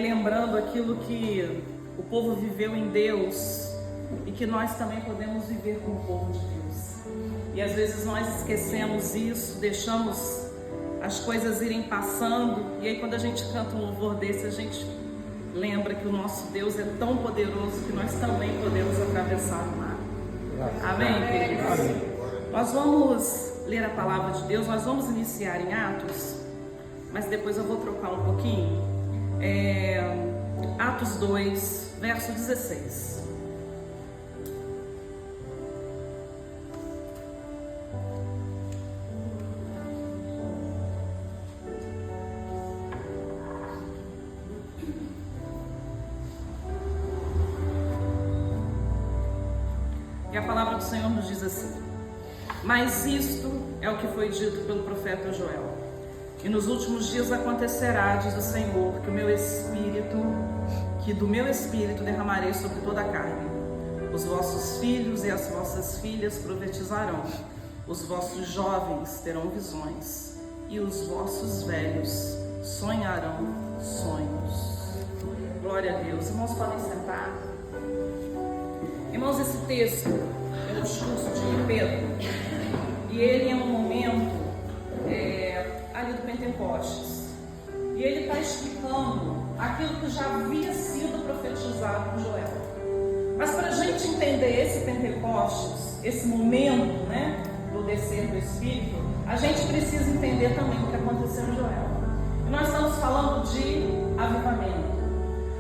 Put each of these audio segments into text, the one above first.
Lembrando aquilo que o povo viveu em Deus e que nós também podemos viver como povo de Deus. E às vezes nós esquecemos isso, deixamos as coisas irem passando, e aí quando a gente canta um louvor desse, a gente lembra que o nosso Deus é tão poderoso que nós também podemos atravessar o mar. Amém, queridos? Amém. Nós vamos ler a palavra de Deus, nós vamos iniciar em Atos, mas depois eu vou trocar um pouquinho. Atos 2, verso 16. E a palavra do Senhor nos diz assim: mas isto é o que foi dito pelo profeta Joel. E nos últimos dias acontecerá, diz o Senhor, que do meu espírito derramarei sobre toda a carne. Os vossos filhos e as vossas filhas profetizarão, os vossos jovens terão visões, e os vossos velhos sonharão sonhos. Glória a Deus. Irmãos, podem sentar. Irmãos, esse texto é o discurso de Pedro, e ele é um momento ali do Pentecostes, e ele está explicando aquilo que já havia sido profetizado por Joel. Mas para a gente entender esse Pentecostes, esse momento, do descer do Espírito, a gente precisa entender também o que aconteceu em Joel. E nós estamos falando de avivamento.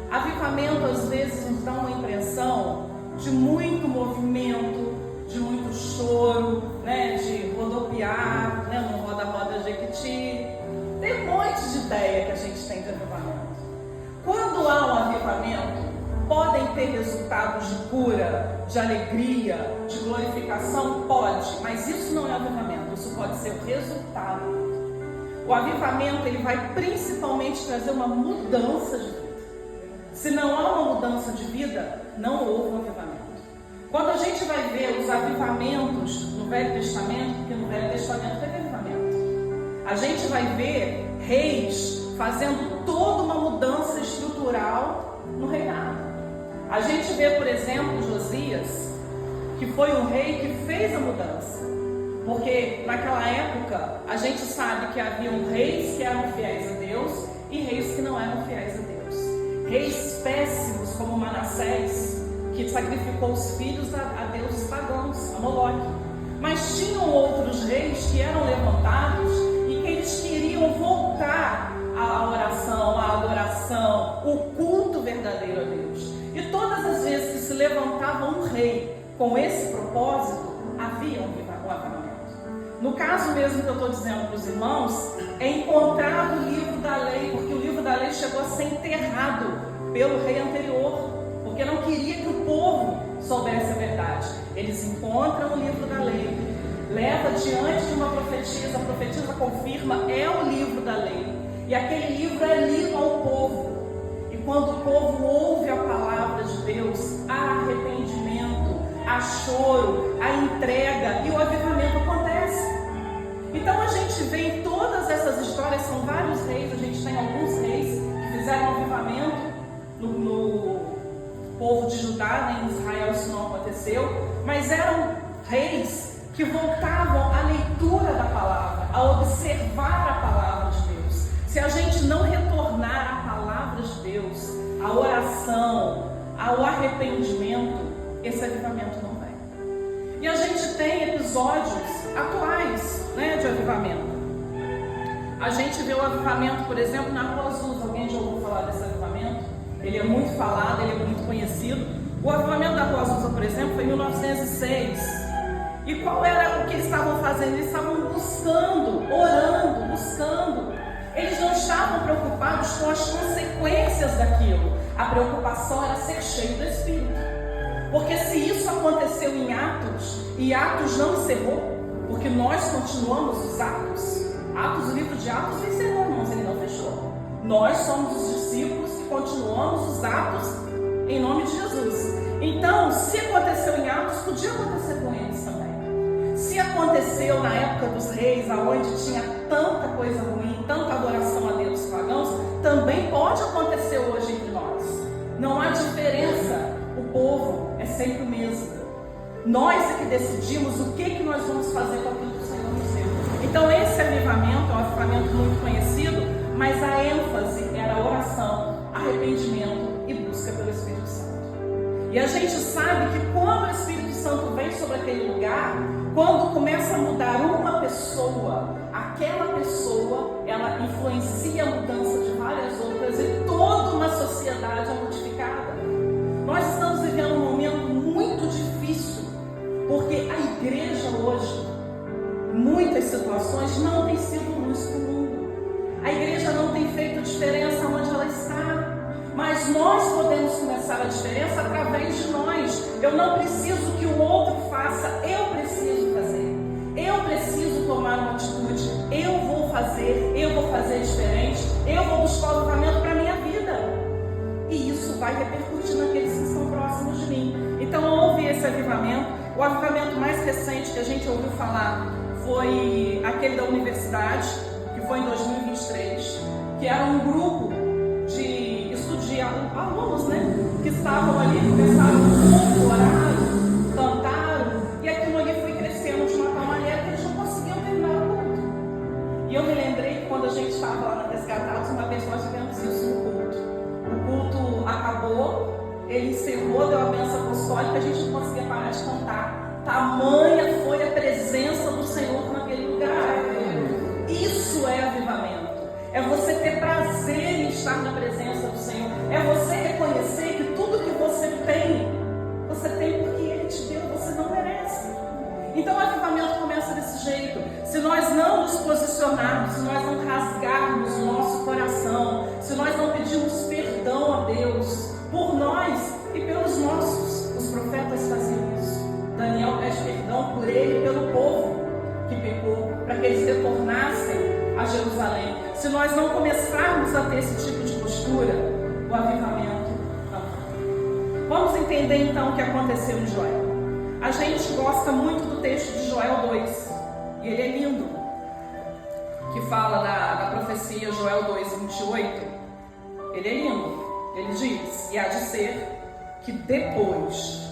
Avivamento às vezes nos dá uma impressão de muito movimento, de muito choro, de rodopiar, no roda-roda Jequiti. Tem um monte de ideia que a gente tem de avivamento. Quando há um avivamento, podem ter resultados de cura, de alegria, de glorificação? Pode, mas isso não é avivamento, isso pode ser o resultado. O avivamento, ele vai principalmente trazer uma mudança de vida. Se não há uma mudança de vida, não houve um avivamento. Quando a gente vai ver os avivamentos no Velho Testamento, porque no Velho Testamento teve avivamento, a gente vai ver reis fazendo toda uma mudança estrutural no reinado. A gente vê, por exemplo, Josias, que foi um rei que fez a mudança, porque naquela época a gente sabe que haviam reis que eram fiéis a Deus e reis que não eram fiéis a Deus. Reis péssimos como Manassés, que sacrificou os filhos a deuses pagãos, a Moloque. Mas tinham outros reis que eram levantados e que eles queriam voltar à oração, à adoração, o culto verdadeiro a Deus. E todas as vezes que se levantava um rei com esse propósito, havia um avivamento. No caso mesmo que eu estou dizendo para os irmãos, é encontrado o livro da lei, porque o livro da lei chegou a ser enterrado pelo rei anterior, porque não queria que o povo soubesse a verdade. Eles encontram o livro da lei, leva diante de uma profetisa, a profetisa confirma, é o livro da lei, e aquele livro é lido ao povo, e quando o povo ouve a palavra de Deus, há arrependimento, há choro, há entrega, e o avivamento acontece. Então a gente vê em todas essas histórias, são vários reis, a gente tem alguns reis que fizeram avivamento no povo de Judá, em Israel isso não aconteceu, mas eram reis que voltavam à leitura da palavra, a observar a palavra de Deus. Se a gente não retornar à palavra de Deus, à oração, ao arrependimento, esse avivamento não vem. E a gente tem episódios atuais, de avivamento. A gente vê o avivamento, por exemplo, na Rua Azul. Alguém já ouviu falar desse avivamento? Ele é muito falado, ele é muito conhecido. O avivamento da Rua Azusa, por exemplo, foi em 1906. E qual era o que eles estavam fazendo? Eles estavam buscando, orando, buscando. Eles não estavam preocupados com as consequências daquilo. A preocupação era ser cheio do Espírito. Porque se isso aconteceu em Atos, e Atos não encerrou, porque nós continuamos os Atos. O livro de Atos não encerrou, irmãos, ele não fechou. Nós somos os discípulos e continuamos os Atos em nome de Jesus. Então, se aconteceu em Atos, podia acontecer com eles também. Se aconteceu na época dos reis, aonde tinha tanta coisa ruim, tanta adoração a deuses pagãos, também pode acontecer hoje entre nós. Não há diferença, o povo é sempre o mesmo. Nós é que decidimos o que nós vamos fazer com aquilo que o Senhor nos deu. Então esse avivamento é um avivamento muito conhecido, mas a ênfase era oração, arrependimento e busca pelo Espírito Santo. E a gente sabe que quando o Espírito Santo vem sobre aquele lugar, quando começa a mudar uma pessoa, aquela pessoa, ela influencia a mudança de várias outras e toda uma sociedade é modificada. Nós estamos vivendo um momento muito difícil, porque a igreja hoje, em muitas situações, não tem sido luz para o mundo. A igreja não tem feito diferença onde ela está. Mas nós podemos começar a diferença através de nós. Eu não preciso que o outro faça, eu preciso fazer. Eu preciso tomar uma atitude. Eu vou fazer diferente. Eu vou buscar o avivamento para a minha vida. E isso vai repercutir naqueles que estão próximos de mim. Então houve esse avivamento. O avivamento mais recente que a gente ouviu falar foi aquele da universidade, que foi em 2023, que era um grupo de alunos, que estavam ali, começaram a orar, cantaram, e aquilo ali foi crescendo de uma tal maneira que eles não conseguiam terminar o culto. E eu me lembrei que quando a gente estava lá na Resgatados, uma vez nós tivemos isso no culto. O culto acabou, ele encerrou, deu a bênção apostólica, a gente não conseguia parar de cantar. Tamanha foi a presença do Senhor naquele lugar. Isso é avivamento. É você ter prazer em estar na presença do Senhor. É você reconhecer que tudo que você tem porque Ele te deu, você não merece. Então o avivamento começa desse jeito. Se nós não nos posicionarmos, se nós não rasgarmos o nosso coração, se nós não pedirmos perdão a Deus por nós e pelos nossos, os profetas faziam isso. Daniel pede perdão por ele e pelo povo que pecou, para que eles retornassem a Jerusalém. Se nós não começarmos a ter esse tipo de postura, o avivamento não vai. Vamos entender então o que aconteceu em Joel. A gente gosta muito do texto de Joel 2, e ele é lindo, que fala da profecia Joel 2:28. Ele é lindo. Ele diz: e há de ser que depois,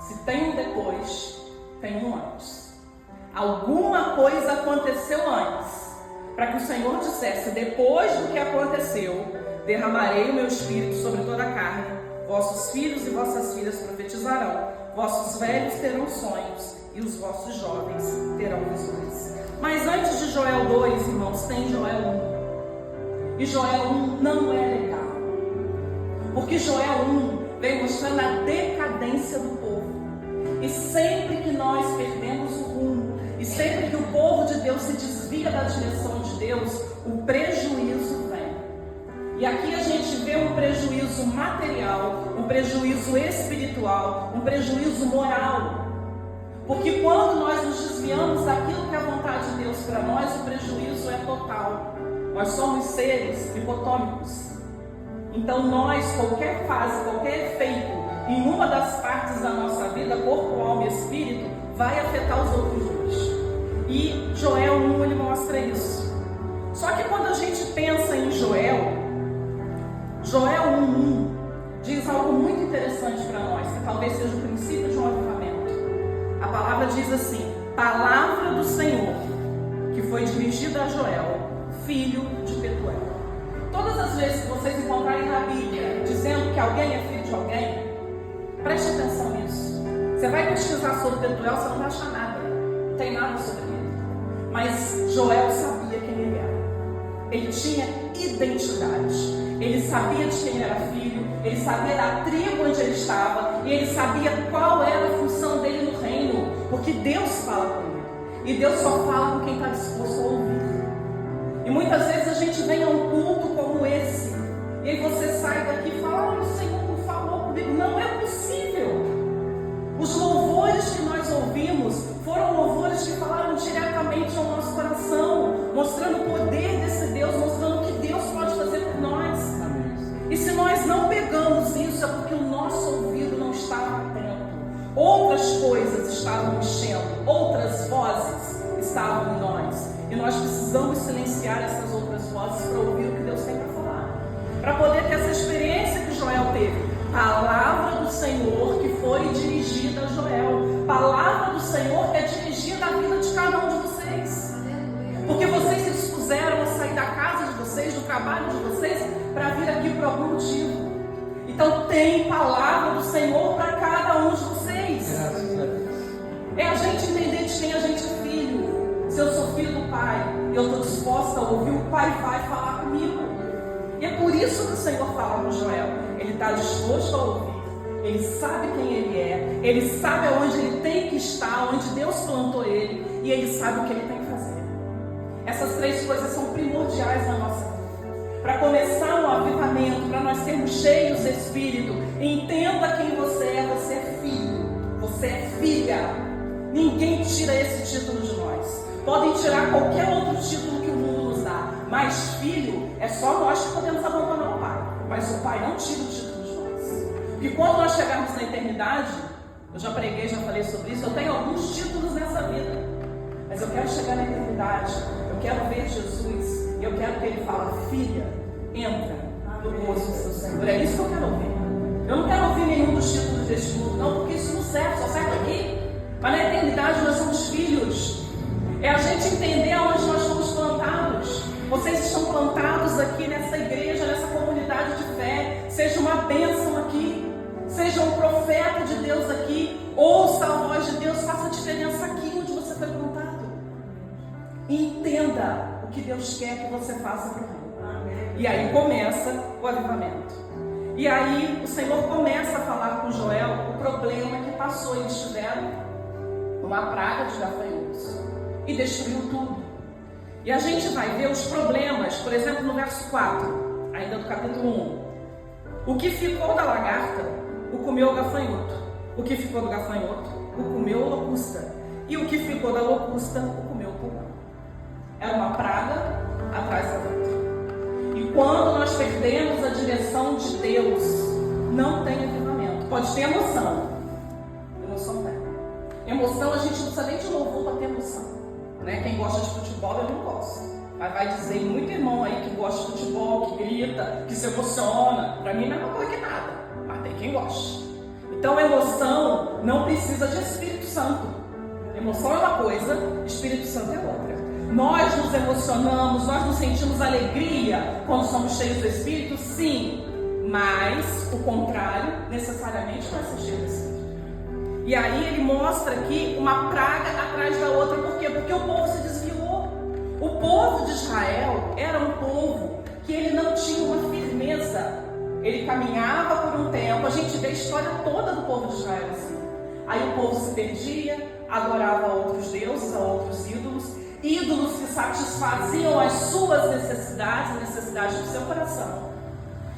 se tem um depois, tem um antes. Alguma coisa aconteceu antes, para que o Senhor dissesse: depois do que aconteceu, derramarei o meu espírito sobre toda a carne. Vossos filhos e vossas filhas profetizarão, vossos velhos terão sonhos e os vossos jovens terão visões. Mas antes de Joel 2, irmãos, tem Joel 1. E Joel 1 não é legal, porque Joel 1 vem mostrando a decadência do povo. E sempre que nós perdemos o rumo, e sempre que o povo de Deus se desvia da direção de Deus, o prejuízo vem. E aqui a gente vê um prejuízo material, um prejuízo espiritual, um prejuízo moral. Porque quando nós nos desviamos daquilo que é a vontade de Deus para nós, o prejuízo é total. Nós somos seres hipotômicos. Então nós, qualquer fase, qualquer efeito em uma das partes da nossa vida, corpo, alma e espírito, vai afetar os outros dois. E Joel 1, ele mostra isso. Só que quando a gente pensa em Joel 1:1 diz algo muito interessante para nós, que talvez seja o princípio de um avivamento. A palavra diz assim: palavra do Senhor, que foi dirigida a Joel, filho de Petuel. Todas as vezes que vocês encontrarem na Bíblia dizendo que alguém é filho de alguém, preste atenção nisso. Você vai pesquisar sobre Petuel, você não vai achar nada. Não tem nada sobre ele. Mas Joel sabia quem ele era. Ele tinha identidade. Ele sabia de quem era filho. Ele sabia da tribo onde ele estava. E ele sabia qual era a função dele no reino. Porque Deus fala com ele. E Deus só fala com quem está disposto a ouvir. E muitas vezes a gente vem a um culto como esse. E aí você sai daqui e fala: olha, o Senhor não falou comigo. Não é possível. Os louvores que nós ouvimos foram louvores que falaram diretamente ao nosso coração, mostrando o poder desse Deus, mostrando o que Deus pode fazer por nós. E se nós não pegamos isso, é porque o nosso ouvido não estava atento. Outras coisas estavam mexendo, outras vozes estavam em nós. E nós precisamos silenciar essas outras vozes para ouvir o que Deus tem para falar. para poder ter essa experiência que Joel teve. Palavra do Senhor que foi dirigida a Joel. Palavra do Senhor que é dirigida à vida de cada um de vocês. Porque vocês se dispuseram a sair da casa de vocês, do trabalho de vocês, para vir aqui por algum motivo. Então tem palavra do Senhor para cada um de vocês. É a gente entender de quem a gente é filho. Se eu sou filho do Pai, eu estou disposta a ouvir, o Pai vai falar comigo. E é por isso que o Senhor fala com Joel. Ele está disposto a ouvir. Ele sabe quem ele é. Ele sabe aonde ele tem que estar, onde Deus plantou ele. E ele sabe o que ele tem que fazer. Essas três coisas são primordiais na nossa vida. Para começar um avivamento, para nós sermos cheios de Espírito, entenda quem você é filho, você é filha. Ninguém tira esse título de nós. Podem tirar qualquer outro título que o mundo nos dá, mas filho é só nós que podemos abandonar o Pai. Mas o Pai não tira o título de nós. Porque quando nós chegarmos na eternidade, eu já preguei, já falei sobre isso, eu tenho alguns títulos nessa vida, mas eu quero chegar na eternidade, eu quero ver Jesus, e eu quero que Ele fale: filha, entra no gozo do seu Senhor. É isso que eu quero ouvir. Eu não quero ouvir nenhum dos títulos deste mundo, não, porque isso não serve, só serve aqui. Mas na eternidade nós somos filhos. É a gente entender aonde nós fomos plantados. Vocês estão plantados aqui nessa igreja, nessa comunidade de fé. Seja uma bênção aqui, seja um profeta de Deus aqui, ouça a voz de Deus, faça a diferença aqui onde você foi plantado. E entenda o que Deus quer que você faça para Ele. E aí começa o avivamento. E aí o Senhor começa a falar com Joel o problema que passou. Eles tiveram uma praga de gafanhotos e destruiu tudo. E a gente vai ver os problemas, por exemplo, no verso 4, ainda do capítulo 1. O que ficou da lagarta, o comeu o gafanhoto. O que ficou do gafanhoto, o comeu a locusta. E o que ficou da locusta, o comeu o pulgão. Era uma praga atrás da outra. E quando nós perdemos a direção de Deus, não tem avivamento. Pode ter emoção. Emoção tem. Emoção, a gente não precisa nem de louvor para ter emoção, né? Quem gosta de futebol, eu não gosto. Mas vai dizer muito irmão aí que gosta de futebol, que grita, que se emociona. Para mim não é uma coisa que nada, mas tem quem gosta. Então emoção não precisa de Espírito Santo. Emoção é uma coisa, Espírito Santo é outra. Nós nos emocionamos, nós nos sentimos alegria quando somos cheios do Espírito, sim. Mas o contrário necessariamente não é ser cheio do Espírito. E aí ele mostra aqui uma praga atrás da outra. Por quê? Porque o povo se desviou. O povo de Israel era um povo que ele não tinha uma firmeza. Ele caminhava por um tempo. A gente vê a história toda do povo de Israel assim. Aí o povo se perdia, adorava a outros deuses, a outros ídolos. Ídolos que satisfaziam as suas necessidades, as necessidades do seu coração.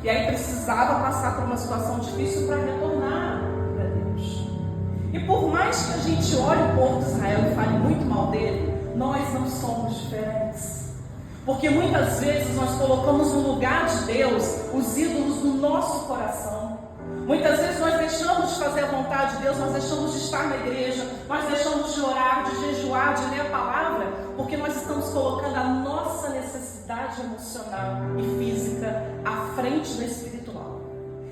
E aí precisava passar por uma situação difícil para retornar para Deus. E por mais que a gente olhe o povo de Israel e fale muito mal dele, nós não somos diferentes. Porque muitas vezes nós colocamos no lugar de Deus os ídolos do nosso coração. Muitas vezes nós deixamos de fazer a vontade de Deus, nós deixamos de estar na igreja, nós deixamos de orar, de jejuar, de ler a palavra, porque nós estamos colocando a nossa necessidade emocional e física à frente da espiritual.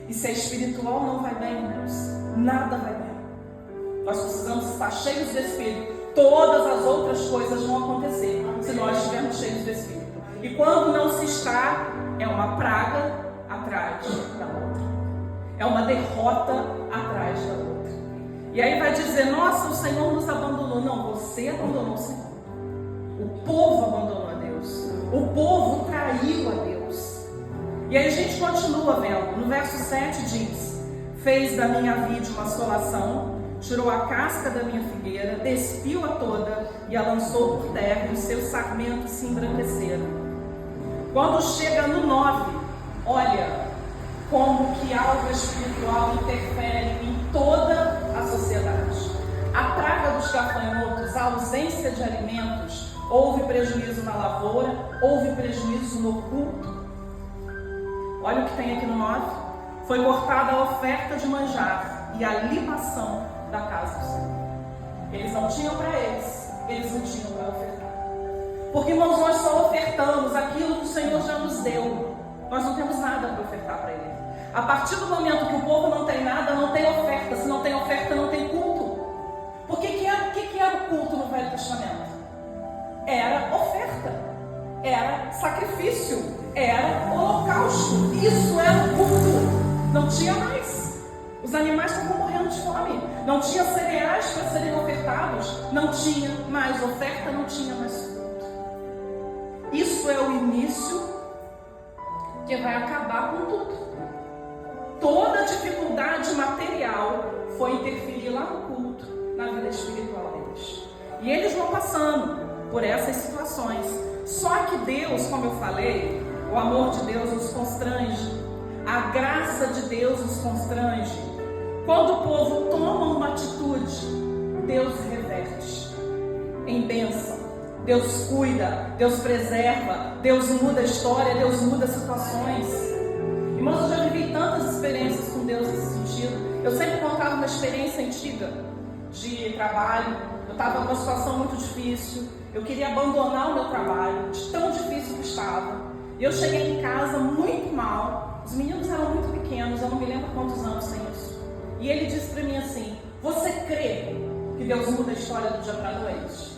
E se a espiritual não vai bem, irmãos, nada vai bem. Nós precisamos estar cheios do Espírito. Todas as outras coisas vão acontecer se nós estivermos cheios do Espírito. E quando não se está, é uma praga atrás da outra. É uma derrota atrás da outra. E aí vai dizer: nossa, o Senhor nos abandonou. Não, você abandonou o Senhor. O povo abandonou a Deus. O povo traiu a Deus. E aí a gente continua vendo. No verso 7 diz: fez da minha vide uma assolação, tirou a casca da minha figueira, despiu-a toda e a lançou por terra, e os seus sarmentos se embranqueceram. Quando chega no 9, olha como que algo espiritual interfere em toda a sociedade. A praga dos gafanhotos, a ausência de alimentos, houve prejuízo na lavoura, houve prejuízo no culto. Olha o que tem aqui no 9. Foi cortada a oferta de manjar e a libação da casa do Senhor. Eles não tinham para eles não tinham para ofertar. Porque, irmãos, nós só ofertamos aquilo que o Senhor já nos deu. nós não temos nada para ofertar para Ele. A partir do momento que o povo não tem nada, não tem oferta. Se não tem oferta, não tem culto. Por que era o culto no Velho Testamento? Era oferta, era sacrifício, era holocausto. Isso era o culto. Não tinha mais. Os animais estavam morrendo de fome. Não tinha cereais para serem ofertados. Não tinha mais oferta, não tinha mais culto. Isso é o início que vai acabar com tudo. Toda a dificuldade material foi interferir lá no culto, na vida espiritual deles. E eles vão passando por essas situações. Só que Deus, como eu falei, o amor de Deus nos constrange, a graça de Deus nos constrange. Quando o povo toma uma atitude, Deus reverte em bênção. Deus cuida, Deus preserva, Deus muda a história, Deus muda situações. Irmãos, eu já vivi tantas experiências com Deus nesse sentido. Eu sempre contava uma experiência antiga de trabalho. Eu estava numa situação muito difícil. Eu queria abandonar o meu trabalho, de tão difícil que estava. E eu cheguei em casa muito mal. Os meninos eram muito pequenos, eu não me lembro quantos anos tem isso. E ele disse para mim assim: você crê que Deus muda a história do dia para a noite?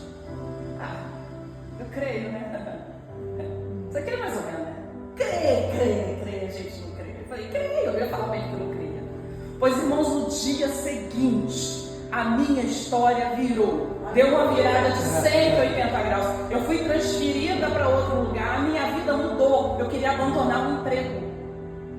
Eu creio, né? Você crê mais ou menos, né? Crê, a gente não crê. Eu falei, creio, eu ia falar bem que eu não creia. Pois, irmãos, no dia seguinte, a minha história virou. Deu uma virada de 180 graus. Eu fui transferida para outro lugar, a minha vida mudou. Eu queria abandonar o emprego,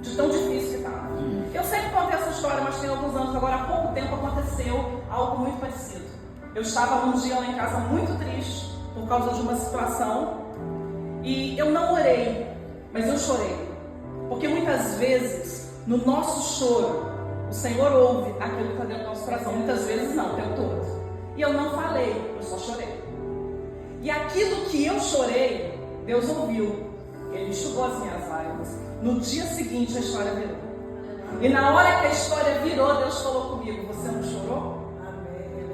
de tão difícil que estava. Eu sempre contei essa história, mas tem alguns anos. Agora, há pouco tempo aconteceu algo muito parecido. Eu estava um dia lá em casa muito triste por causa de uma situação. E eu não orei, mas eu chorei. Porque muitas vezes, no nosso choro, o Senhor ouve aquilo que está dentro do nosso coração. Muitas vezes não, o tempo todo. E eu não falei, eu só chorei. E aquilo que eu chorei, Deus ouviu. Ele enxugou as minhas lágrimas. No dia seguinte a história virou. E na hora que a história virou, Deus falou comigo: você não chorou?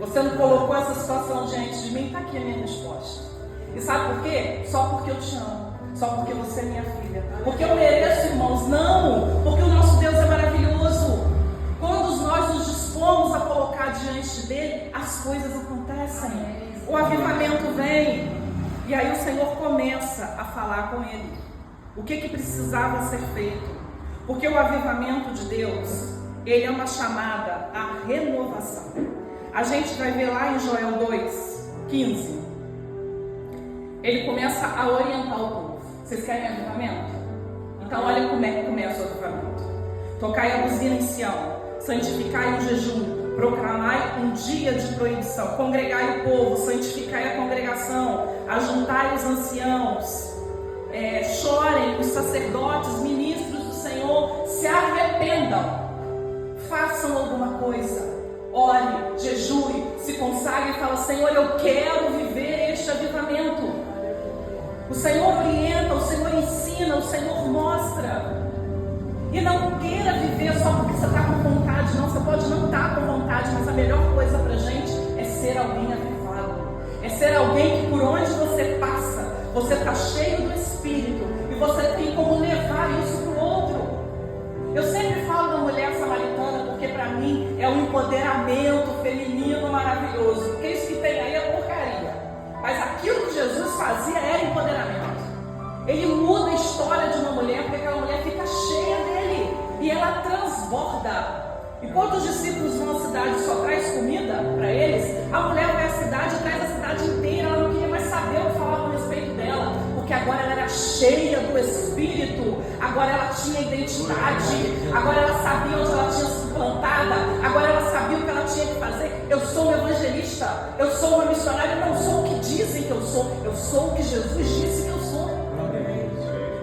Você não colocou essa situação diante de mim? Está aqui a minha resposta. E sabe por quê? Só porque eu te amo. Só porque você é minha filha. Porque eu mereço, irmãos? Não! Porque o nosso Deus é maravilhoso. Quando nós nos dispomos a colocar diante dele, as coisas acontecem. O avivamento vem. E aí o Senhor começa a falar com ele. O que precisava ser feito? Porque o avivamento de Deus, ele é uma chamada à renovação. A gente vai ver lá em Joel 2:15. Ele começa a orientar o povo. Vocês querem avivamento? Então olha como é que começa o avivamento. Tocai a buzina em Sião, santificai um jejum, proclamai um dia de proibição, congregai o povo, santificai a congregação, ajuntai os anciãos, chorem os sacerdotes, ministros do Senhor, se arrependam, façam alguma coisa, ore, jejue, se consagre e fala: Senhor, eu quero viver este avivamento. O Senhor orienta, o Senhor ensina, o Senhor mostra. E não queira viver só porque você está com vontade, não. Você pode não estar com vontade, mas a melhor coisa para a gente é ser alguém avivado. É ser alguém que por onde você passa, você está cheio do Espírito e você tem como levar isso para o outro. Eu sempre falo da mulher samaritana porque para mim é um empoderamento feminino maravilhoso. Porque isso que tem aí é porcaria. Mas aquilo que Jesus fazia era empoderamento. Ele muda a história de uma mulher, porque aquela mulher fica cheia dele. E ela transborda. E quando os discípulos vão à cidade e só traz comida para eles, a mulher vai à cidade e traz a cidade inteira. Ela não queria mais saber o que falavam a respeito dela. Porque agora ela era cheia do Espírito. Agora ela tinha identidade. Agora ela sabia onde ela tinha sido plantada. Agora ela sabia o que ela tinha que fazer. Eu sou uma evangelista. Eu sou uma missionária. Eu não sou o que dizem que eu sou. Eu sou o que Jesus disse que eu sou.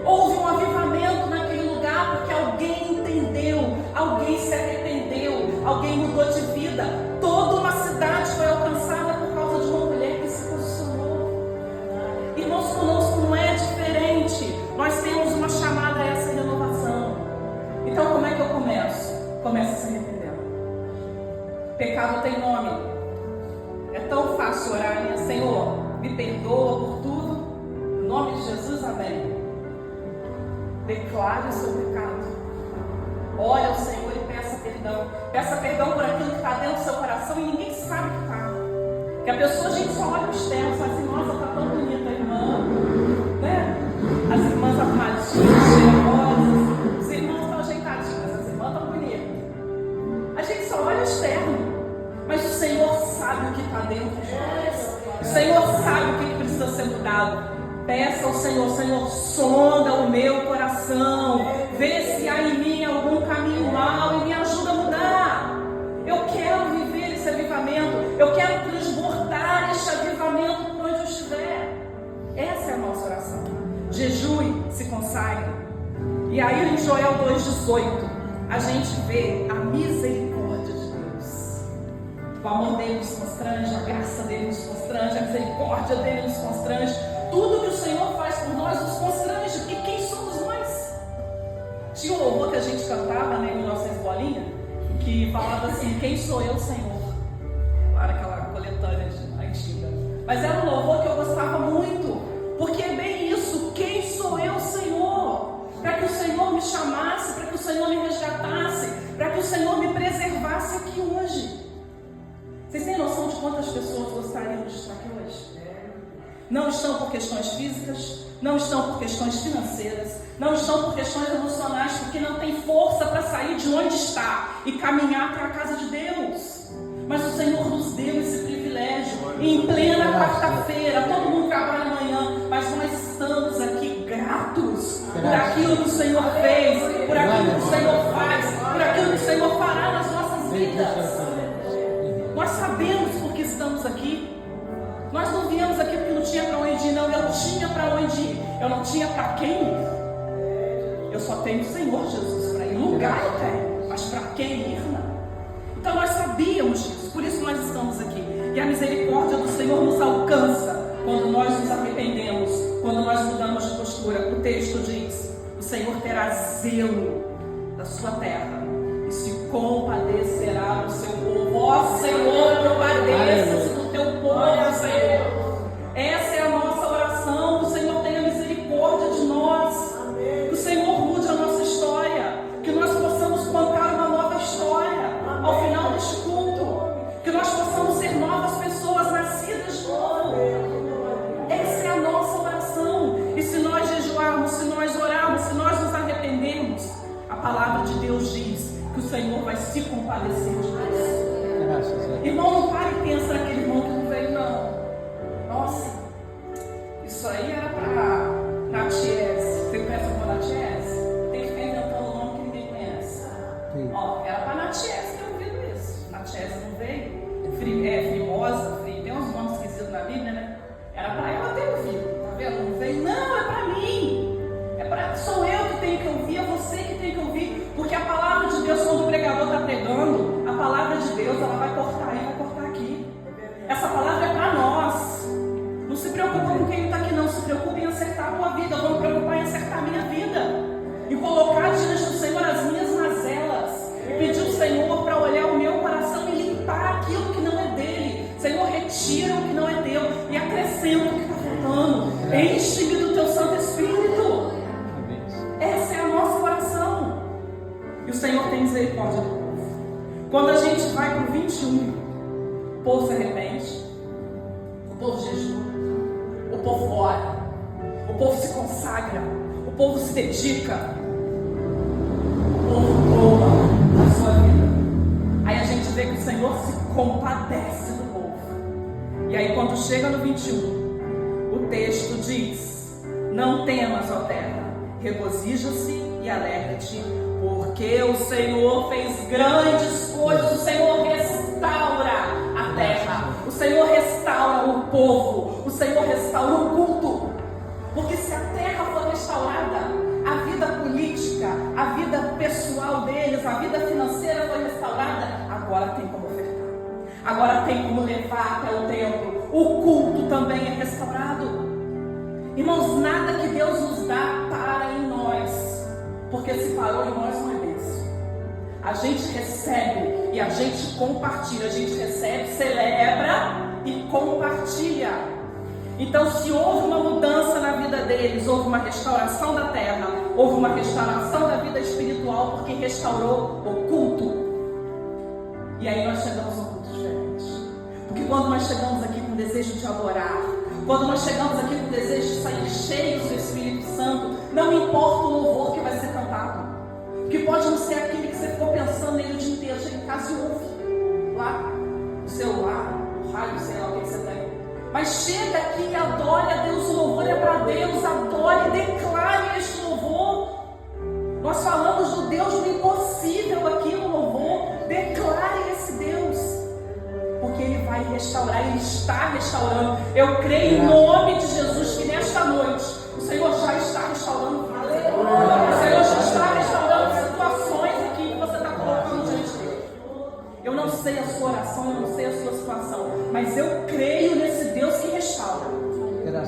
Houve um avivamento naquele lugar porque alguém entendeu. Alguém se arrependeu. Alguém mudou de vida. Toda uma cidade foi alcançada por causa de uma mulher que se posicionou. Irmãos, conosco não é diferente. Nós temos uma chamada a essa renovação. Então como é que eu começo? Começo se arrependendo. Pecado tem nome. É tão fácil orar, né? Senhor, me perdoa por tudo. Em nome de Jesus, amém. declare o seu pecado, olhe ao Senhor e peça perdão por aquilo que está dentro do seu coração e ninguém sabe que está. Que a pessoa, a gente só olha o externo, fala assim, nossa, está tão bonita a irmã, né? As irmãs arrumadinhas, cheirosas, os irmãos estão ajeitadinhos, as irmãs estão bonitas. A gente só olha o externo, mas o Senhor sabe o que está dentro de nós. O Senhor sabe o que precisa ser mudado. Peça ao Senhor, Senhor, sonda o meu coração, vê se há em mim algum caminho mau e me ajuda a mudar. Eu quero viver esse avivamento, eu quero transbordar este avivamento por onde eu estiver. Essa é a nossa oração. Jejue, se consagre. E aí em Joel 2,18 a gente vê a misericórdia de Deus. O amor dele nos constrange, a graça dele nos constrange, a misericórdia dele nos constrange. Tudo que o Senhor faz por nós nos constrange, porque quem somos nós? Tinha um louvor que a gente cantava, né, em nossa escolinha, que falava assim, quem sou eu, Senhor? Para aquela coletânea antiga. Mas era um louvor que eu gostava muito, porque é bem isso, quem sou eu, Senhor? Para que o Senhor me chamasse, para que o Senhor me resgatasse, para que o Senhor me preservasse aqui hoje. Vocês têm noção de quantas pessoas gostariam de estar aqui hoje? Não estão por questões físicas, não estão por questões financeiras, não estão por questões emocionais, porque não tem força para sair de onde está e caminhar até a casa de Deus. Mas o Senhor nos deu esse privilégio, em plena quarta-feira, todo mundo trabalha amanhã, mas nós estamos aqui gratos por aquilo que o Senhor fez, por aquilo que o Senhor faz, por aquilo que o Senhor fará nas nossas vidas. Nós sabemos por que estamos aqui. Nós não viemos aqui porque não tinha para onde ir, não. Eu tinha para onde ir. Eu não tinha para quem ir. Eu só tenho o Senhor Jesus para ir. Lugar eu tenho, mas para quem ir, não. Então nós sabíamos disso, por isso nós estamos aqui. E a misericórdia do Senhor nos alcança quando nós nos arrependemos, quando nós mudamos de postura. O texto diz, o Senhor terá zelo da sua terra e se compadecerá do seu povo. Ó Senhor, compadeça-se do teu povo, Senhor. Essa é a nossa oração. Que o Senhor tenha misericórdia de nós. Que o Senhor mude a nossa história. Que nós possamos contar uma nova história ao final deste culto. Que nós possamos ser novas pessoas nascidas de novo. Essa é a nossa oração. E se nós jejuarmos, se nós orarmos, se nós nos arrependermos, a palavra de Deus diz que o Senhor vai se compadecer de nós. Irmão, não pare e pensa naquele irmão que não veio, não. Nossa, isso aí era para Natiese. Você conhece a Natiese? Tem que ficar inventando o nome que ninguém conhece. Ó, era para Natiese ter ouvido isso. Natiese não veio. Frimosa, tem uns nomes esquisitos na Bíblia, né? Era para ela ter ouvido. Tá vendo? Não veio. Não, é para mim. Sou eu que tenho que ouvir, é você que tem que ouvir. Porque a palavra de Deus, quando o pregador está pregando, a palavra de Deus, ela vai cortar aí, vai cortar aqui. Essa palavra é para nós. Não se preocupa com quem está aqui, não. Se preocupe em acertar a tua vida. Eu vou me preocupar em acertar a minha vida. E colocar diante do Senhor as minhas mazelas. E pedir ao Senhor para olhar o meu coração e limpar aquilo que não é dele. Senhor, retira o que não é teu e acrescenta o que está faltando. Enche-me do teu Santo Espírito. Essa é a nossa oração. E o Senhor tem misericórdia do povo. Quando a gente vai para o 21, o povo se arrepende, o povo jejua, o povo ora, o povo se consagra, o povo se dedica, o povo toma a sua vida. Aí a gente vê que o Senhor se compadece do povo. E aí quando chega no 21, o texto diz, não temas, ó terra, regozija-se e alegra-te, porque o Senhor fez grandes coisas. O Senhor restaura a terra, o Senhor restaura o povo, o Senhor restaura o culto. Porque se a terra for restaurada, a vida política, a vida pessoal deles, a vida financeira foi restaurada, agora tem como ofertar, agora tem como levar até o templo. O culto também é restaurado. Irmãos, nada que Deus nos dá para em nós, porque se parou em nós não é bênção. A gente recebe e a gente compartilha. A gente recebe, celebra e compartilha. Então, se houve uma mudança na vida deles, houve uma restauração da terra, houve uma restauração da vida espiritual, porque restaurou o culto. E aí nós chegamos a um culto diferente. Porque quando nós chegamos aqui com desejo de adorar, quando nós chegamos aqui com desejo de sair cheios do Espírito Santo, não importa o louvor que vai ser cantado, que pode não ser aquele que você ficou pensando nele o dia inteiro, chega em casa e ouve lá no celular, no rádio, sei lá o que você tem. Mas chega aqui e adore a Deus, o louvor é para Deus, adore e declare este louvor. Nós falamos do Deus do impossível aqui no louvor, declare esse Deus, porque Ele vai restaurar, Ele está restaurando. Eu creio em nome de Jesus que nesta noite o Senhor já está restaurando vidas. O Senhor já está restaurando situações aqui que você está colocando diante dele. Eu não sei a sua oração, eu não sei a sua situação, mas eu creio nesse Deus que restaura.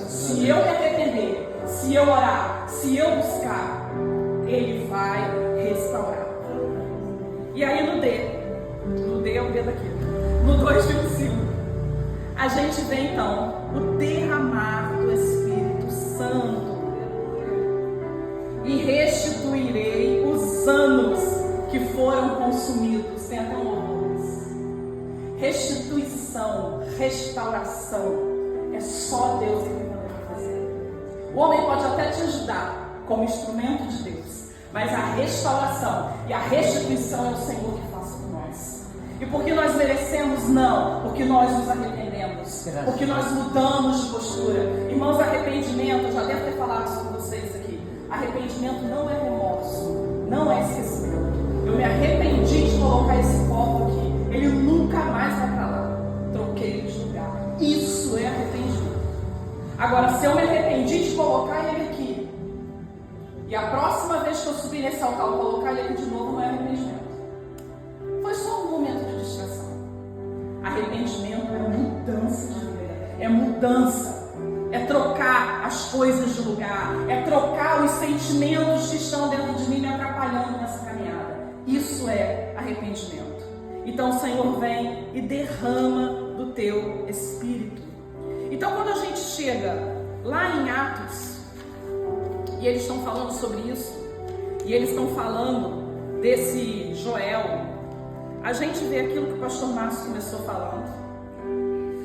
Se eu me arrepender, se eu orar, se eu buscar, Ele vai restaurar. E aí no D é o D daqui, no 2,25, a gente vê então o derramar do Espírito Santo. E restituirei os anos que foram consumidos. Tem até um louvor. Restituição, restauração, é só Deus que tem poder para fazer. O homem pode até te ajudar como instrumento de Deus, mas a restauração e a restituição é o Senhor que faz por nós. E porque nós merecemos? Não, porque nós nos arrependemos, porque nós mudamos de postura. Irmãos, arrependimento, eu já devo ter falado isso com vocês aqui. Arrependimento não é remorso, não é esquecimento. Eu me arrependi de colocar esse copo aqui, ele nunca mais vai para lá. Troquei ele de lugar. Isso é arrependimento. Agora, se eu me arrependi de colocar ele aqui, e a próxima vez que eu subir nesse altar eu colocar ele aqui de novo, não é arrependimento. Foi só um momento de distração. Arrependimento é mudança de vida, é mudança. É trocar as coisas de lugar, é trocar os sentimentos que estão dentro de mim me atrapalhando nessa caminhada. Isso é arrependimento. Então o Senhor vem e derrama do teu Espírito. Então quando a gente chega lá em Atos, e eles estão falando sobre isso, e eles estão falando desse Joel, a gente vê aquilo que o pastor Márcio começou falando.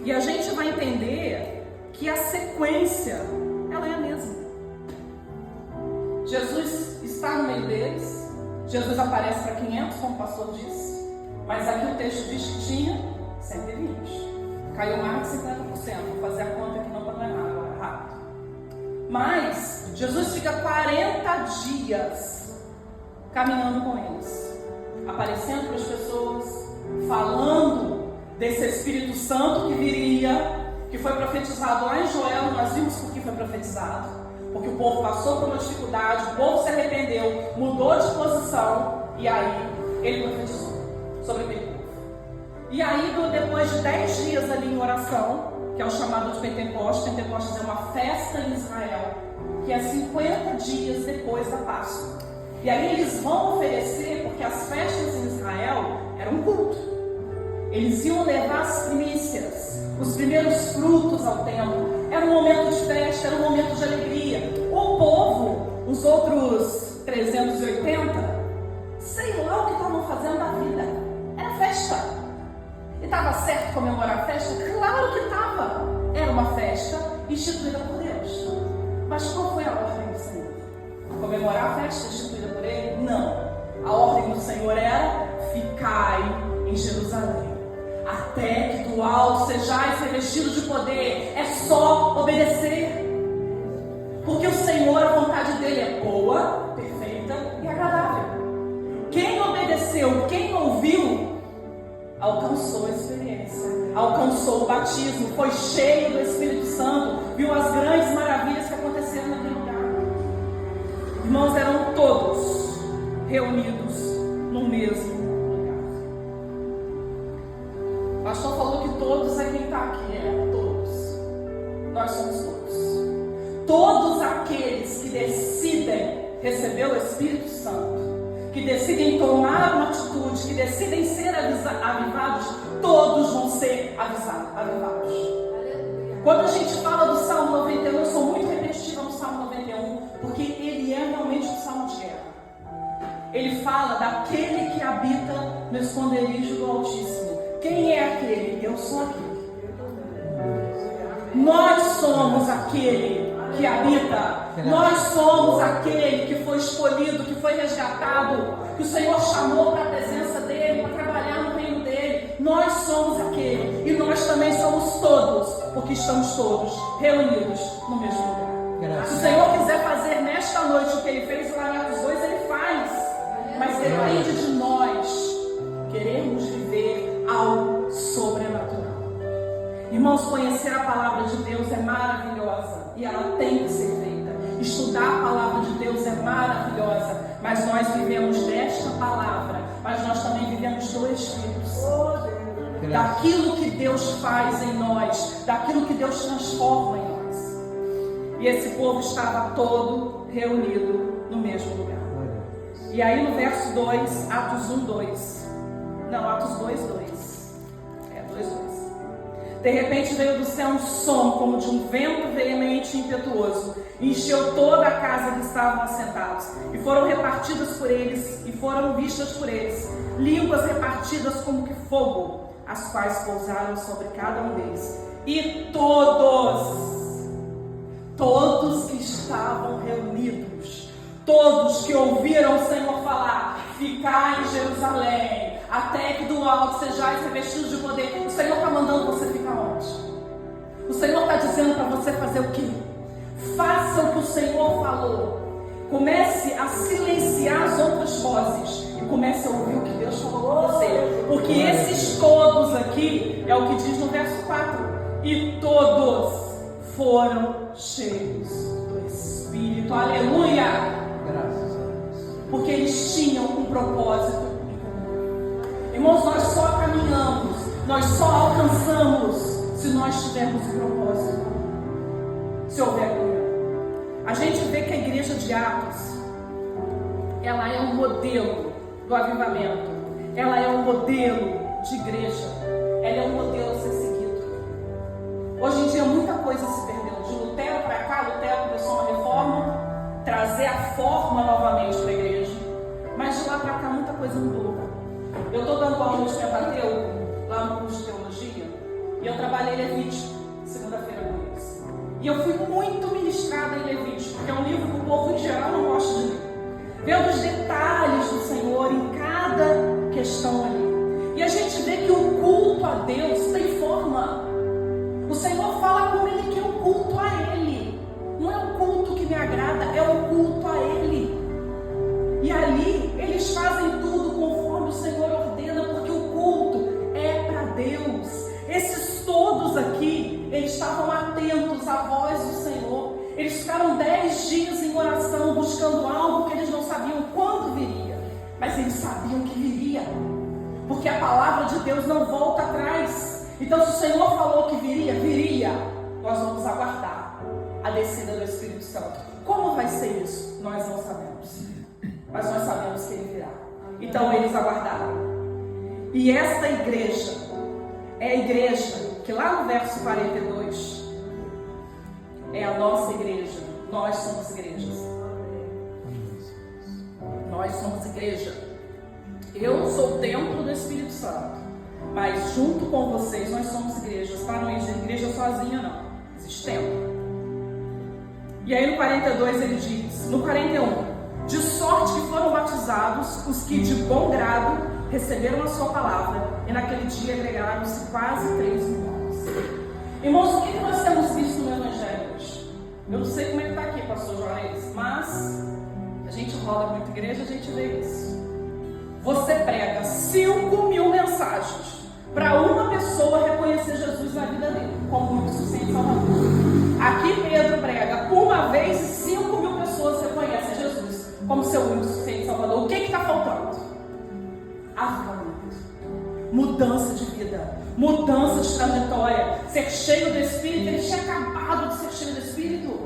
E a gente vai entender que a sequência, ela é a mesma. Jesus está no meio deles, Jesus aparece para 500, como o pastor disse, mas aqui o texto diz que tinha 120. Caiu mais de 50%, vou fazer a conta aqui não para não errar agora, rápido. Mas Jesus fica 40 dias caminhando com eles, aparecendo para as pessoas, falando desse Espírito Santo que viria, que foi profetizado lá em Joel. Nós vimos por que foi profetizado, porque o povo passou por uma dificuldade, o povo se arrependeu, mudou de posição, e aí ele profetizou sobre aquele povo. E aí depois de 10 dias ali em oração, que é o chamado de Pentecostes, Pentecostes é uma festa em Israel, que é 50 dias depois da Páscoa. E aí eles vão oferecer, porque as festas em Israel eram um culto, eles iam levar as primícias, os primeiros frutos ao templo. Era um momento de festa, era um momento de alegria. O povo, os outros 380, sei lá o que estavam fazendo da vida, era festa. E estava certo comemorar a festa? Claro que estava. Era uma festa instituída por Deus. Mas qual foi a ordem do Senhor? Comemorar a festa instituída por Ele? Não. A ordem do Senhor era: ficai em Jerusalém, até que do alto sejais revestidos de poder. É só obedecer, porque o Senhor, a vontade dele é boa, perfeita e agradável. Quem obedeceu, quem ouviu, alcançou a experiência, alcançou o batismo, foi cheio do Espírito Santo, viu as grandes maravilhas que aconteceram naquele lugar. Irmãos, eram todos reunidos no mesmo lugar. O pastor falou que todos é quem está aqui, todos. Nós somos todos. Todos aqueles que decidem receber o Espírito Santo, que decidem tomar uma atitude, que decidem ser avivados, todos vão ser avivados. Quando a gente fala do Salmo 91, eu sou muito repetitiva no Salmo 91, porque ele é realmente um salmo de guerra. Ele fala daquele que habita no esconderijo do Altíssimo. Quem é aquele? Eu sou aquele. Nós somos aquele que habita. Nós somos aquele que foi escolhido, que foi resgatado, que o Senhor chamou para a presença dele, para trabalhar no reino dele. Nós somos aquele. E nós também somos todos, porque estamos todos reunidos no mesmo lugar. Se o Senhor quiser fazer nesta noite o que ele fez lá em Atos 2, ele faz. Mas depende de nós queremos viver algo sobrenatural. Irmãos, conhecer a palavra de Deus é maravilhosa e ela tem que ser feita. Estudar a palavra de Deus é maravilhosa, mas nós vivemos desta palavra, mas nós também vivemos do Espírito Santo. Daquilo que Deus faz em nós, daquilo que Deus transforma em nós. E esse povo estava todo reunido no mesmo lugar. E aí no verso 2, Atos 1, 2. Não, Atos 2, 2. É, 2, 2. De repente veio do céu um som como de um vento veemente e impetuoso, e encheu toda a casa que estavam assentados, e foram repartidas por eles, e foram vistas por eles, línguas repartidas como que fogo, as quais pousaram sobre cada um deles. E todos que estavam reunidos, todos que ouviram o Senhor falar, ficai em Jerusalém, até que do alto sejais revestidos de poder. O Senhor está mandando você ficar onde? O Senhor está dizendo para você fazer o quê? Faça o que o Senhor falou. Comece a silenciar as outras vozes e comece a ouvir o que Deus falou para você. Porque esses todos aqui é o que diz no verso 4. E todos foram cheios do Espírito. Aleluia! Graças a Deus. Porque eles tinham um propósito. Irmãos, nós só caminhamos, nós só alcançamos se nós tivermos um propósito. Se houver comunhão. A gente vê que a igreja de Atos, ela é um modelo do avivamento. Ela é um modelo de igreja. Ela é um modelo a ser seguido. Hoje em dia muita coisa se perdeu. De Lutero para cá, Lutero começou uma reforma, trazer a forma novamente para a igreja. Mas de lá para cá muita coisa mudou. Eu estou dando aula de Pentateuco, lá no curso de teologia, e eu trabalhei Levítico, segunda-feira com eles. E eu fui muito ministrada em Levítico, que é um livro que o povo em geral não gosta de ler. Vendo os detalhes do Senhor em cada questão ali. E a gente vê que o culto a Deus tem forma. O Senhor fala como Ele quer o culto a Ele. Não é o culto que me agrada, é o culto a Ele. E ali eles fazem tudo conforme o Senhor ordena, porque o culto é para Deus. Esses todos aqui, eles estavam atentos à voz do Senhor. Eles ficaram 10 dias em oração, buscando algo que eles não sabiam quando viria, mas eles sabiam que viria, porque a palavra de Deus não volta atrás. Então, se o Senhor falou que viria, nós vamos aguardar a descida do Espírito Santo. Como vai ser isso? Nós não sabemos, mas nós sabemos que Ele virá. Então eles aguardaram. E esta igreja é a igreja que lá no verso 42 é a nossa igreja. Nós somos igrejas. Nós somos igreja. Eu sou o templo do Espírito Santo, mas junto com vocês nós somos igrejas. Para não existe igreja sozinha, não. Existe templo. E aí no 42 ele diz, no 41, de sorte que foram batizados os que de bom grado receberam a sua palavra, e naquele dia agregaram-se quase 3 mil almas. Irmãos, o que nós temos visto no Evangelho hoje? Eu não sei como é que está aqui, pastor Joanes, mas a gente roda muita igreja, a gente vê isso. Você prega 5.000 mensagens para uma pessoa reconhecer Jesus na vida dele, como muito suficiente Salvador. Aqui Pedro prega uma vez e 5.000 pessoas reconhecem Jesus como seu único suficiente Salvador. O que está faltando? Avivamento, mudança de vida, mudança de trajetória, ser cheio do Espírito. Ele tinha acabado de ser cheio do Espírito.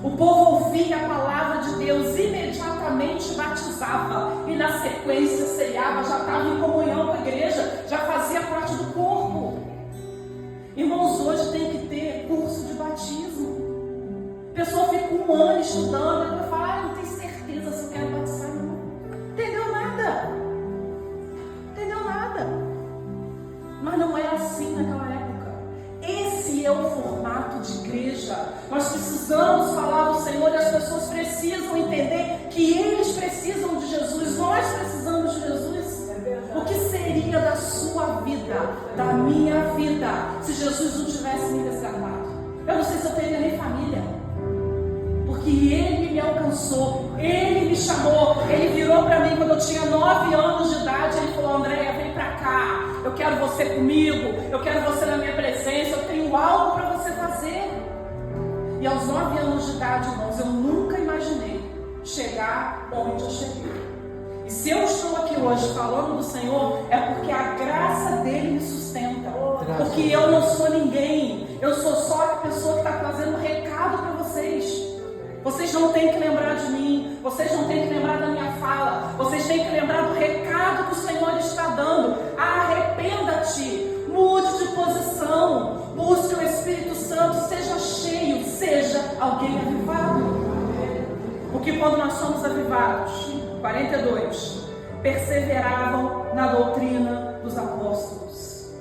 O povo ouvia a palavra de Deus, imediatamente batizava e na sequência ceiava, já estava em comunhão com a igreja, já fazia parte do corpo. Irmãos, hoje tem que ter curso de batismo. A pessoa fica um ano estudando, chamado de igreja. Nós precisamos falar do Senhor e as pessoas precisam entender que eles precisam de Jesus. Nós precisamos de Jesus. O que seria da sua vida, da minha vida, se Jesus não tivesse me resgatado? Eu não sei se eu teria nem família. Porque Ele me alcançou, Ele me chamou, Ele virou para mim quando eu tinha 9 anos de idade. Ele falou: Andréia, vem para cá, eu quero você comigo, eu quero você na minha presença, eu tenho algo para você fazer. E aos 9 anos de idade, irmãos, eu nunca imaginei chegar onde eu cheguei. E se eu estou aqui hoje falando do Senhor, é porque a graça dele me sustenta. Porque eu não sou ninguém, eu sou só a pessoa que está trazendo um recado para vocês. Vocês não têm que lembrar de mim, vocês não têm que lembrar da minha fala, vocês têm que lembrar do recado que o Senhor está dando. Arrependa-te, mude de posição, busque o Espírito Santo, seja cheio, seja alguém avivado. Porque quando nós somos avivados, 42, perseveravam na doutrina dos apóstolos.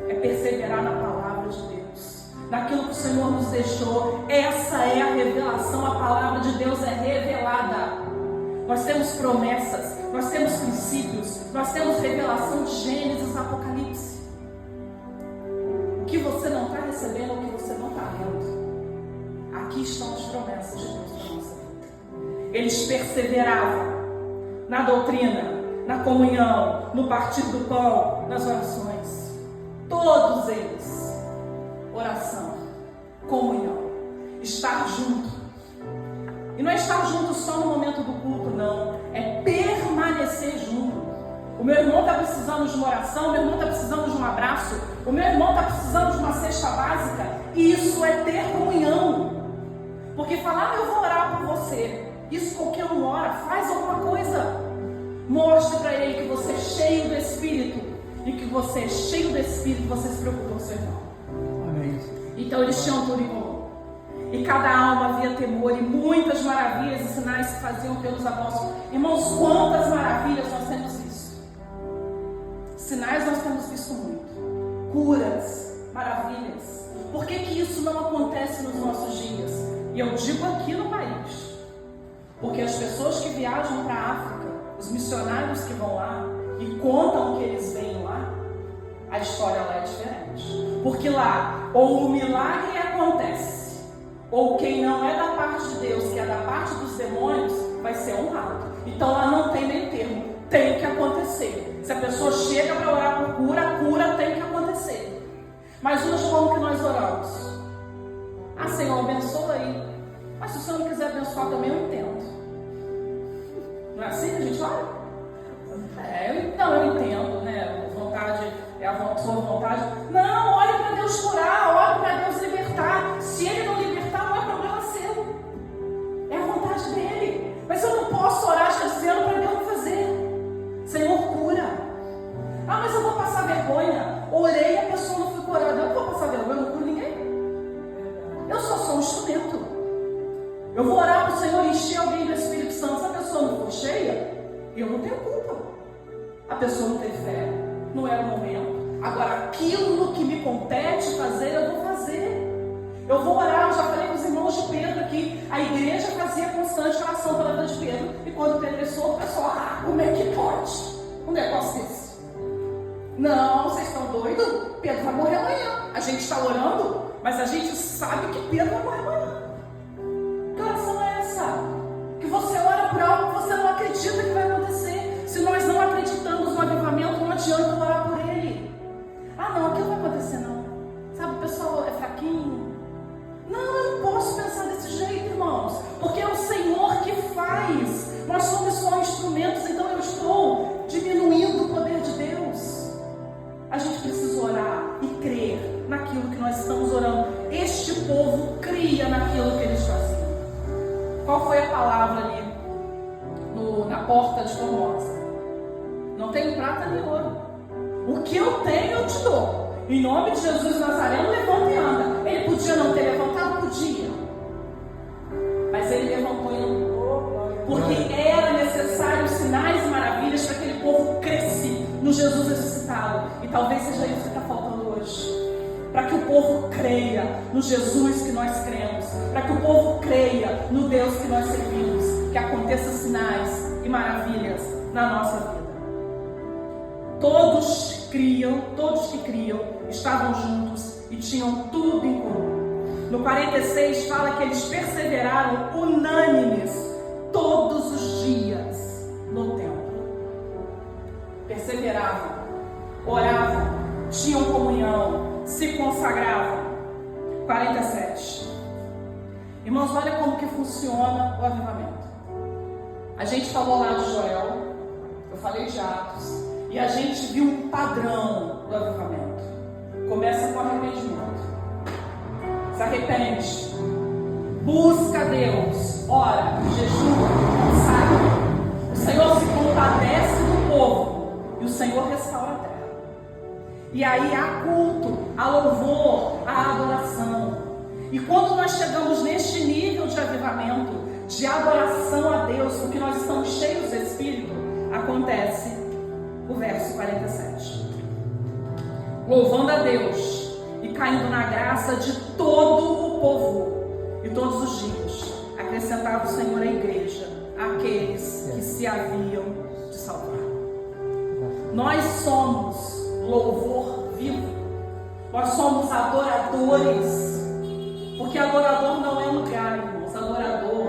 É perseverar na palavra de Deus, naquilo que o Senhor nos deixou. Essa é a revelação. A palavra de Deus é revelada. Nós temos promessas, nós temos princípios, nós temos revelação de Gênesis, Apocalipse. O que você não está recebendo, o que você não está vendo, aqui estão as promessas de Deus para a nossa vida. Eles perseveravam na doutrina, na comunhão, no partir do pão, nas orações. Todos eles. Oração, comunhão, estar junto. E não é estar junto só no momento do culto, não. É permanecer junto. O meu irmão está precisando de uma oração, o meu irmão está precisando de um abraço, o meu irmão está precisando de uma cesta básica. Isso é ter comunhão. Porque falar: eu vou orar por você, isso qualquer um ora. Faz alguma coisa. Mostre para ele que você é cheio do Espírito. E que você é cheio do Espírito, você se preocupa com o seu irmão. Então eles tinham tudo em comum. E cada alma havia temor, e muitas maravilhas e sinais se faziam pelos apóstolos. Irmãos, quantas maravilhas nós temos visto! Sinais nós temos visto muito. Curas, maravilhas. Por que que isso não acontece nos nossos dias? E eu digo aqui no país. Porque as pessoas que viajam para a África, os missionários que vão lá e contam o que eles veem lá, a história lá é diferente. Porque lá, ou o milagre acontece, ou quem não é da parte de Deus, que é da parte dos demônios, vai ser honrado. Então lá não tem meio termo, tem que acontecer. Se a pessoa chega para orar por cura, a cura tem que acontecer. Mas hoje como que nós oramos? Ah, Senhor, abençoa aí. Mas se o Senhor não quiser abençoar também, eu entendo. Não é assim que a gente ora? Eu entendo, né? Vontade é a sua vontade. Não, olhe para Deus curar, olhe para Deus libertar. Se Ele não libertar, não é problema seu. É a vontade dEle. Mas eu não posso orar já dizendo para Deus não fazer. Senhor, cura. Ah, mas eu vou passar vergonha. Orei e a pessoa não foi curada. Eu não vou passar vergonha, eu não curo ninguém. Eu só sou um instrumento. Eu vou orar para o Senhor encher alguém do Espírito Santo. Se a pessoa não for cheia, eu não tenho culpa. A pessoa não teve fé, não era o momento. Agora, aquilo que me compete fazer, eu vou fazer. Eu vou orar. Eu já falei com os irmãos de Pedro aqui. A igreja fazia constante oração pela vida de Pedro. E quando Pedro pensou, o pessoal: como é que pode um negócio desse? Não, vocês estão doidos? Pedro vai morrer amanhã. A gente está orando, mas a gente sabe que Pedro vai morrer amanhã. Que oração é essa? Que você ora por algo que você não acredita que vai acontecer. Se nós não acreditamos no avivamento, não adianta orar por ele. Ah, não, aquilo não vai acontecer, não. Sabe, o pessoal é fraquinho. Não, eu não posso pensar desse jeito, irmãos. Porque é o Senhor que faz. Nós somos só instrumentos, então eu estou diminuindo o poder de Deus. A gente precisa orar e crer naquilo que nós estamos orando. Este povo cria naquilo que eles faziam. Qual foi a palavra ali na porta de Formosa? Não tenho prata nem ouro. O que eu tenho eu te dou. Em nome de Jesus Nazareno, levanta e anda. Ele podia não ter levantado? Podia. Mas ele levantou e andou. Porque era necessário sinais e maravilhas para que aquele povo crescesse no Jesus ressuscitado. E talvez seja isso que está faltando hoje. para que o povo creia no Jesus que nós cremos, para que o povo creia no Deus que nós servimos, que aconteça sinais e maravilhas na nossa vida. Todos que criam, estavam juntos e tinham tudo em comum. No 46 fala que eles perseveraram unânimes todos os dias no templo. Perseveravam, oravam, tinham comunhão, se consagravam. 47. Irmãos, olha como que funciona o avivamento. A gente falou lá de Joel, eu falei de Atos, e a gente viu um padrão do avivamento. Começa com arrependimento. Se arrepende, busca Deus, ora, jejua, sai. O Senhor se compadece do povo e o Senhor restaura a terra. E aí há culto, há louvor, há adoração. E quando nós chegamos neste nível de avivamento, de adoração a Deus, porque nós estamos cheios do Espírito, acontece o verso 47. Louvando a Deus e caindo na graça de todo o povo. E todos os dias acrescentava o Senhor à igreja aqueles que se haviam de salvar. Nós somos louvor vivo. Nós somos adoradores. Porque adorador não é lugar, irmãos. Adorador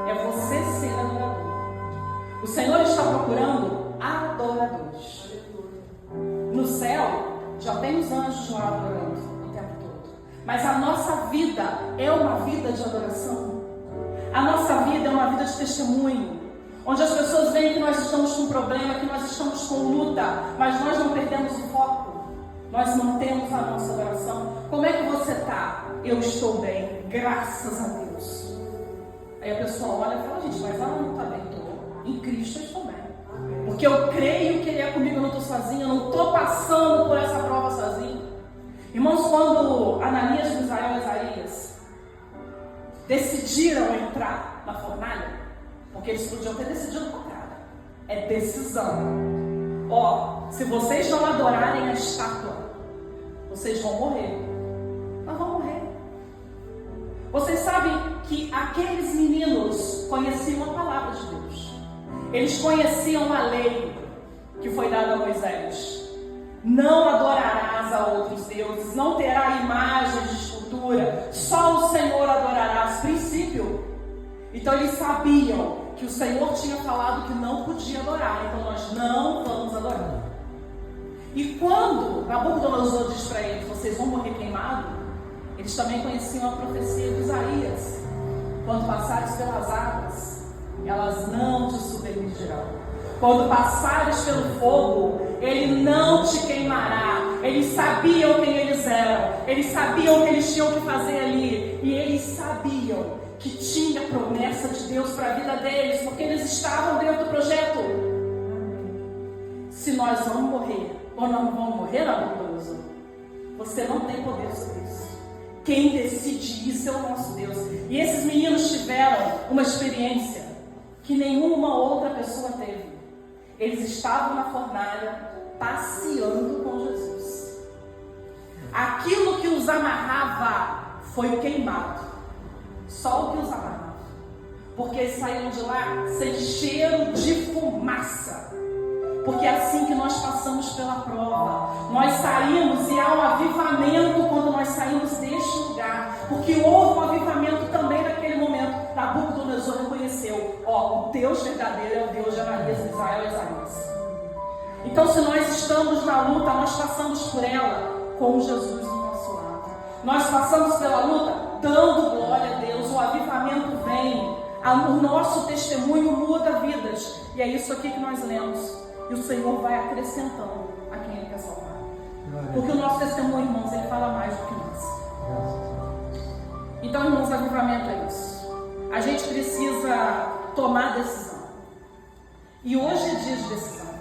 é você ser adorador. O Senhor está procurando adoradores. No céu já tem os anjos lá adorando. Mas a nossa vida é uma vida de adoração. A nossa vida é uma vida de testemunho, onde as pessoas veem que nós estamos com problema, que nós estamos com luta, mas nós não perdemos o foco. Nós mantemos a nossa adoração. Como é que você está? Eu estou bem, graças a Deus. Aí a pessoa olha e fala, gente, mas ela não está bem. Em Cristo eu estou bem. Porque eu creio que Ele é comigo, eu não estou sozinha, eu não estou passando por essa prova sozinha. Irmãos, quando Ananias, Misael e Azarias decidiram entrar na fornalha, porque eles podiam ter decidido o contrário, é decisão. Se vocês não adorarem a estátua, vocês vão morrer. Nós vamos morrer. Vocês sabem que aqueles meninos conheciam a palavra de Deus. Eles conheciam a lei que foi dada a Moisés. Não adorarás a outros deuses, não terá imagens de escultura, só o Senhor adorarás. Princípio. Então eles sabiam que o Senhor tinha falado que não podia adorar, então nós não vamos adorar. E quando Nabucodonosor diz para eles, vocês vão morrer queimados, eles também conheciam a profecia de Isaías: quando passares pelas águas, elas não te submergirão. Quando passares pelo fogo, ele não te queimará. Eles sabiam quem eles eram. Eles sabiam o que eles tinham que fazer ali. E eles sabiam que tinha promessa de Deus para a vida deles, porque eles estavam dentro do projeto. Se nós vamos morrer ou não vamos morrer, Nabucodonosor, você não tem poder sobre isso. Quem decide isso é o nosso Deus. E esses meninos tiveram uma experiência que nenhuma outra pessoa teve. Eles estavam na fornalha, passeando com Jesus. Aquilo que os amarrava foi queimado. Só o que os amarrava. Porque eles saíram de lá sem cheiro de fumaça. Porque é assim que nós passamos pela prova. Nós saímos e há um avivamento quando nós saímos deste lugar. Porque houve um avivamento também naquele momento. Nabucodonosor reconheceu, o Deus verdadeiro é o Deus de Ananias, Misael e Azarias. Então, se nós estamos na luta, nós passamos por ela com Jesus do nosso lado. Nós passamos pela luta dando glória a Deus. O avivamento vem, o nosso testemunho muda vidas. E é isso aqui que nós lemos. E o Senhor vai acrescentando a quem Ele quer salvar. Porque o nosso testemunho, irmãos, ele fala mais do que nós. Então, irmãos, avivamento é isso. A gente precisa tomar decisão. E hoje é dia de decisão.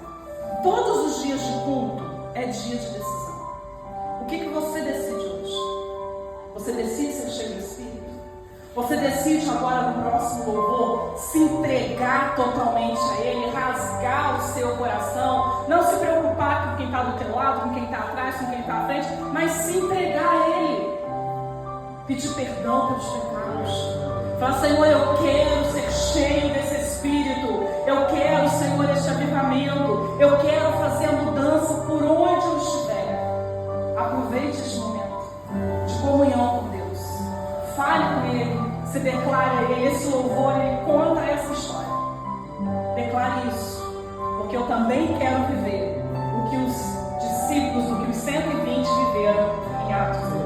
Todos os dias de culto é dia de decisão. O que você decide hoje? Você decide ser cheio do Espírito? Você decide agora no próximo louvor se entregar totalmente a Ele, rasgar o seu coração, não se preocupar com quem está do teu lado, com quem está atrás, com quem está à frente, mas se entregar a Ele. pedir perdão pelos pecados. Fala, Senhor, eu quero ser cheio desse Espírito. Eu quero, Senhor, este avivamento. Eu quero fazer a mudança por onde eu estiver. Aproveite este momento de comunhão com Deus. Fale com Ele, se declare a Ele. Esse louvor, Ele conta essa história. Declare isso, porque eu também quero viver o que os discípulos, o que os 120 viveram em Atos 2.